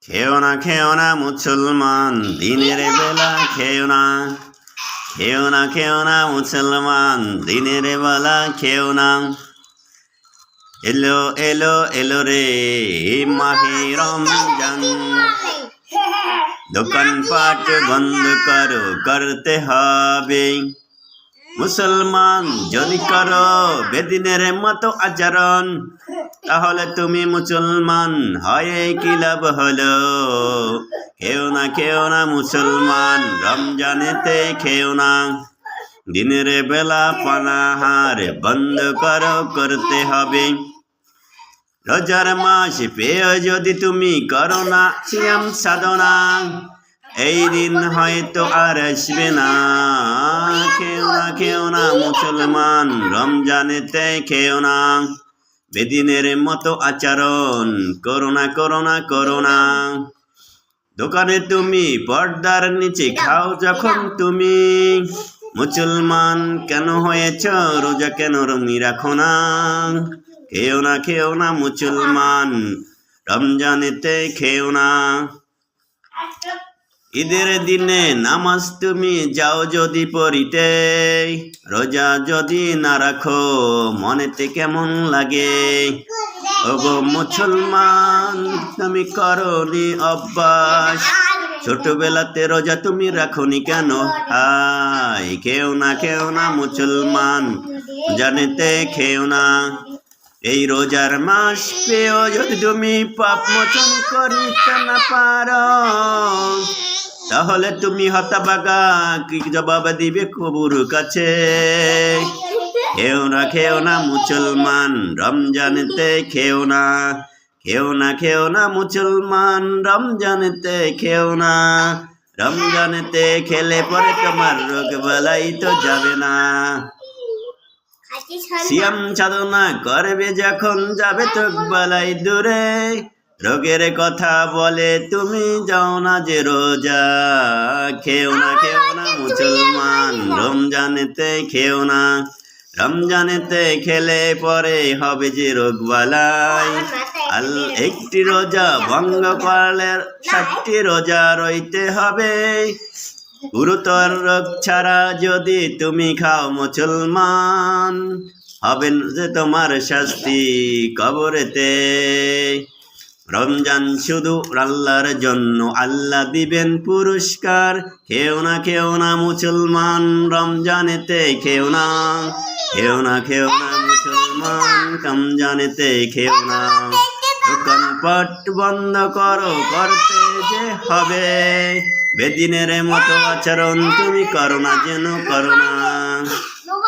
খেও না মুসলমান, দিনের বেলা খেও না। খেও না মুসলমান, দিনের বেলা খেও না। এলো এলো এলো রে মাহে রমজান, দোকানপাট বন্ধ করো, করতে হবে। মুসলমান যদি করো বেদিনের মতো আচরণ, তাহলে তুমি মুসলমান হয়ে কি লাভ হলো? খেও না মুসলমান, রমজানেতে খেও না। দিনের বেলা পানাহার বন্ধ করো, করতে হবে। রোজার মাস পেয়ে যদি তুমি করো না সিয়াম সাধনা, এই দিন হয়তো আর আসবে না। খেও না মুসলমান, রমজানেতে খেও না। বেদিনের মতো আচরণ করো না। দোকানে তুমি পর্দার নিচে খাও যখন তুমি, মুসলমান কেন হয়েছ? রোজা কেন রঙি রাখো না? খেও না মুসলমান, রমজানেতে খেও না। ঈদের দিনে নামাজ তুমি যাও যদি পড়িতে, রোজা যদি না রাখো মনেতে কেমন লাগে? ওগো মুসলমান, তুমি করনি অভ্যাস, ছোটবেলাতে রোজা তুমি রাখনি কেন? খেও না মুসলমান, জানেতে খেও না। এই রোজার মাস পেয়েও যদি তুমি পাপ মোচন করিতে না পারো, তাহলে তুমি হতভাগা, কি জবাব দিবে কবুর কাছে? খেও না মুসলমান, রমজানেতে খেও না। খেও না মুসলমান, রমজানেতে খেও না। রমজানেতে খেলে পরে তোমার রোগ বালাই তো যাবে না। সিয়াম সাধনা করবে যখন যাবে তো বালাই দূরে, রোগের কথা বলে তুমি যাও না যে রোজা। খেও না মুসলমান, রমজানেতে খেও না। রমজানেতে খেলে পরে হবে যে রোগ বালাই। একটি রোজা ভঙ্গ করলে 60টি রোজা রইতে হবে। গুরুতর রোগ ছাড়া যদি তুমি খাও মুসলমান, হবে যে তোমার শাস্তি কবরেতে। রমজান শুধু আল্লাহর জন্য, আল্লাহ দিবেন পুরস্কার। খেও না মুসলমান, রমজানেতে খেও না মুসলমান, রমজানেতে খেও না। দোকানপাট বন্ধ করো, করতে যে হবে। বেদিনের মতো আচরণ তুমি করো না, যেন করো না।